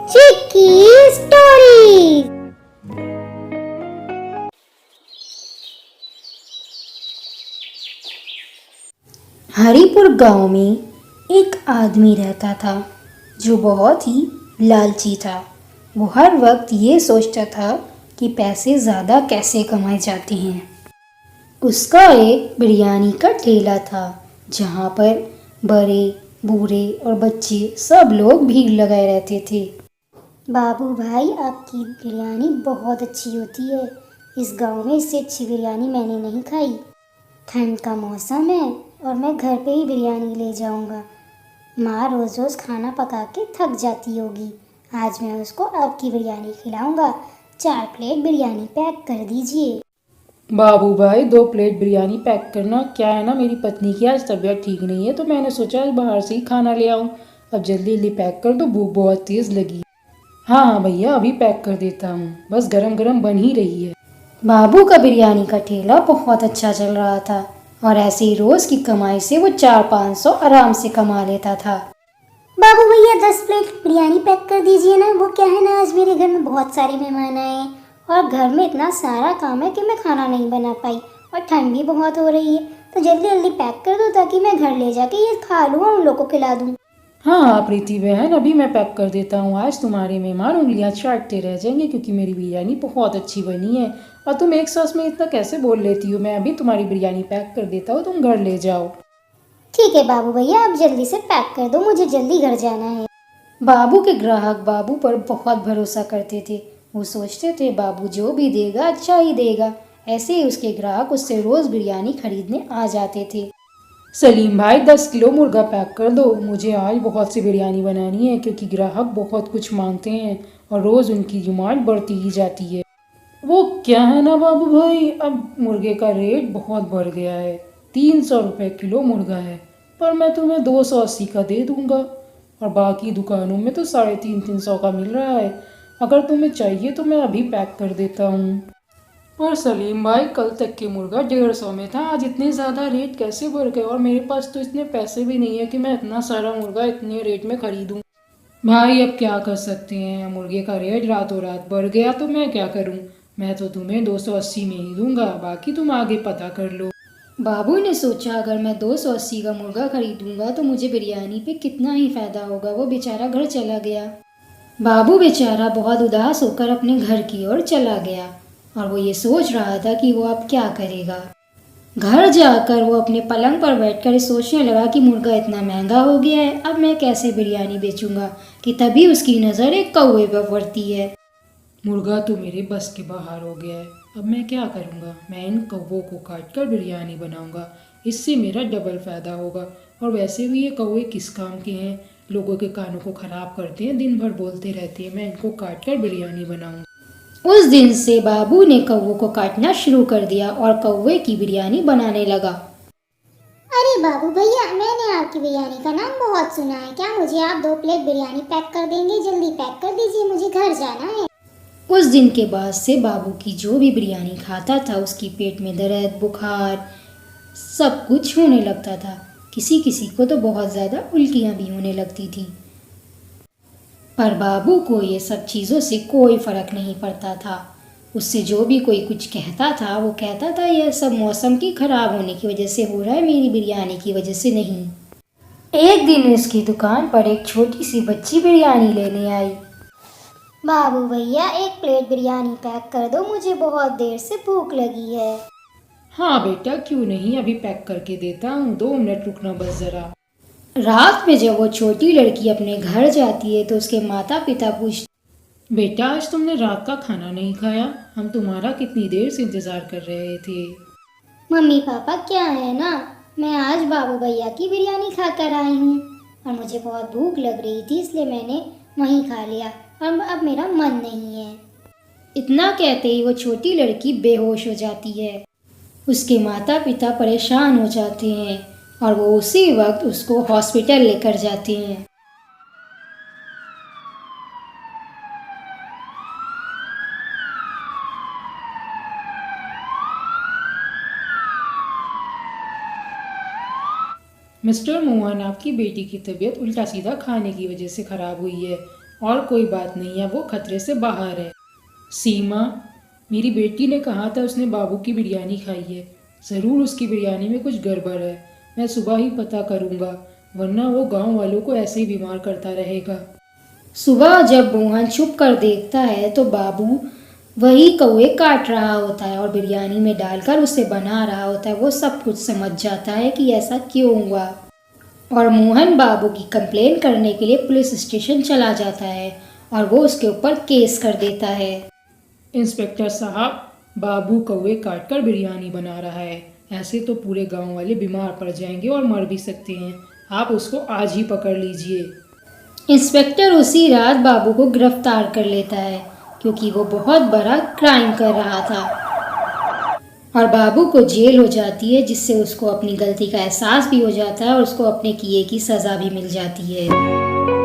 चिक्की story. Haripur गांव में एक आदमी रहता था जो बहुत ही लालची था। वो हर वक्त ये सोचता था कि पैसे ज़्यादा कैसे कमाए जाते हैं। उसका एक बिरयानी का ठेला था जहाँ पर बड़े बूढ़े और बच्चे सब लोग भीड़ लगाए रहते थे। बाबू भाई, आपकी बिरयानी बहुत अच्छी होती है। इस गांव में इससे अच्छी बिरयानी मैंने नहीं खाई। ठंड का मौसम है और मैं घर पे ही बिरयानी ले जाऊंगा। माँ रोज़ रोज़ खाना पका के थक जाती होगी। आज मैं उसको आपकी बिरयानी खिलाऊंगा। 4 प्लेट बिरयानी पैक कर दीजिए। बाबू भाई 2 प्लेट बिरयानी पैक करना। क्या है ना, मेरी पत्नी की आज तबीयत ठीक नहीं है तो मैंने सोचा आज बाहर से ही खाना ले आऊं। अब जल्दी जल्दी पैक कर दो, भूख बहुत तेज़ लगी। हाँ हाँ भैया, अभी पैक कर देता हूँ, बस गरम गरम बन ही रही है। बाबू का बिरयानी का ठेला बहुत अच्छा चल रहा था और ऐसे ही रोज़ की कमाई से वो 400-500 आराम से कमा लेता था। बाबू भैया 10 प्लेट बिरयानी पैक कर दीजिए ना। वो क्या है ना, आज मेरे घर में बहुत सारे मेहमान आए हैं और घर में इतना सारा काम है कि मैं खाना नहीं बना पाई और ठंड भी बहुत हो रही है। तो जल्दी जल्दी पैक कर दो ताकि मैं घर ले जाके ये खा लूँ और उन लोगों को खिला दूँ। हाँ हाँ प्रीति बहन, अभी मैं पैक कर देता हूँ। आज तुम्हारे मेहमान उंगलियाँ चाटते रह जाएंगे क्योंकि मेरी बिरयानी बहुत अच्छी बनी है। और तुम एक सांस में इतना कैसे बोल लेती हो? मैं अभी तुम्हारी बिरयानी पैक कर देता हूँ, तुम घर ले जाओ। ठीक है बाबू भैया, आप जल्दी से पैक कर दो, मुझे जल्दी घर जाना है। बाबू के ग्राहक बाबू पर बहुत भरोसा करते थे। वो सोचते थे बाबू जो भी देगा अच्छा ही देगा। ऐसे ही उसके ग्राहक उससे रोज़ बिरयानी खरीदने आ जाते थे। सलीम भाई 10 किलो मुर्गा पैक कर दो, मुझे आज बहुत सी बिरयानी बनानी है क्योंकि ग्राहक बहुत कुछ मांगते हैं और रोज़ उनकी डिमांड बढ़ती ही जाती है। वो क्या है ना बाबू भाई, अब मुर्गे का रेट बहुत बढ़ गया है। 300 रुपये किलो मुर्गा है, पर मैं तुम्हें 280 का दे दूंगा और बाकी दुकानों में तो 350-300 का मिल रहा है। अगर तुम्हें चाहिए तो मैं अभी पैक कर देता हूँ। पर सलीम भाई, कल तक के मुर्गा 150 में था, आज इतने ज़्यादा रेट कैसे बढ़ गए? और मेरे पास तो इतने पैसे भी नहीं है कि मैं इतना सारा मुर्गा इतने रेट में खरीदूं। भाई अब क्या कर सकते हैं, मुर्गे का रेट रातों रात बढ़ गया तो मैं क्या करूं? मैं तो तुम्हें 280 में ही दूंगा, बाकी तुम आगे पता कर लो। बाबू ने सोचा अगर मैं 280 का मुर्गा खरीदूंगा तो मुझे बिरयानी पे कितना ही फायदा होगा। वो बेचारा घर चला गया। बाबू बेचारा बहुत उदास होकर अपने घर की ओर चला गया और वो ये सोच रहा था कि वो अब क्या करेगा। घर जाकर वो अपने पलंग पर बैठकर सोचने लगा कि मुर्गा इतना महंगा हो गया है, अब मैं कैसे बिरयानी बेचूंगा। कि तभी उसकी नज़र एक कौवे पर पड़ती है। मुर्गा तो मेरे बस के बाहर हो गया है, अब मैं क्या करूँगा? मैं इन कौवों को काट कर बिरयानी बनाऊँगा, इससे मेरा डबल फ़ायदा होगा। और वैसे भी ये कौवे किस काम के हैं? लोगों के कानों को ख़राब करते हैं, दिन भर बोलते रहते हैं। मैं इनको काट कर बिरयानी बनाऊँगा। उस दिन से बाबू ने कौवों को काटना शुरू कर दिया और कौवे की बिरयानी बनाने लगा। अरे बाबू भैया, मैंने आपकी बिरयानी का नाम बहुत सुना है। क्या मुझे आप 2 प्लेट बिरयानी पैक कर देंगे? जल्दी पैक कर दीजिए, मुझे घर जाना है। उस दिन के बाद से बाबू की जो भी बिरयानी खाता था उसकी पेट में दर्द, बुखार सब कुछ होने लगता था। किसी किसी को तो बहुत ज़्यादा उल्टियाँ भी होने लगती थी। पर बाबू को ये सब चीज़ों से कोई फ़र्क नहीं पड़ता था। उससे जो भी कोई कुछ कहता था वो कहता था यह सब मौसम की ख़राब होने की वजह से हो रहा है, मेरी बिरयानी की वजह से नहीं। एक दिन उसकी दुकान पर एक छोटी सी बच्ची बिरयानी लेने आई। बाबू भैया 1 प्लेट बिरयानी पैक कर दो, मुझे बहुत देर से भूख लगी है। हाँ बेटा, क्यों नहीं, अभी पैक करके देता हूँ, 2 मिनट रुकना बस ज़रा। रात में जब वो छोटी लड़की अपने घर जाती है तो उसके माता पिता पूछते, बेटा आज तुमने रात का खाना नहीं खाया, हम तुम्हारा कितनी देर से इंतज़ार कर रहे थे। मम्मी पापा क्या है ना, मैं आज बाबू भैया की बिरयानी खा कर आई हूँ और मुझे बहुत भूख लग रही थी इसलिए मैंने वहीं खा लिया और अब मेरा मन नहीं है। इतना कहते ही वो छोटी लड़की बेहोश हो जाती है। उसके माता पिता परेशान हो जाते हैं और वो उसी वक्त उसको हॉस्पिटल लेकर जाते हैं। मिस्टर मोहन, आपकी बेटी की तबीयत उल्टा सीधा खाने की वजह से ख़राब हुई है। और कोई बात नहीं है, वो खतरे से बाहर है। सीमा, मेरी बेटी ने कहा था उसने बाबू की बिरयानी खाई है। ज़रूर उसकी बिरयानी में कुछ गड़बड़ है। मैं सुबह ही पता करूँगा, वरना वो गांव वालों को ऐसे ही बीमार करता रहेगा। सुबह जब मोहन छुप कर देखता है तो बाबू वही कौवे काट रहा होता है और बिरयानी में डालकर उसे बना रहा होता है। वो सब कुछ समझ जाता है कि ऐसा क्यों हुआ और मोहन बाबू की कंप्लेन करने के लिए पुलिस स्टेशन चला जाता है और वो उसके ऊपर केस कर देता है। इंस्पेक्टर साहब, बाबू कौवे काटकर बिरयानी बना रहा है। ऐसे तो पूरे गांव वाले बीमार पड़ जाएंगे और मर भी सकते हैं। आप उसको आज ही पकड़ लीजिए। इंस्पेक्टर उसी रात बाबू को गिरफ्तार कर लेता है क्योंकि वो बहुत बड़ा क्राइम कर रहा था और बाबू को जेल हो जाती है, जिससे उसको अपनी गलती का एहसास भी हो जाता है और उसको अपने किए की सज़ा भी मिल जाती है।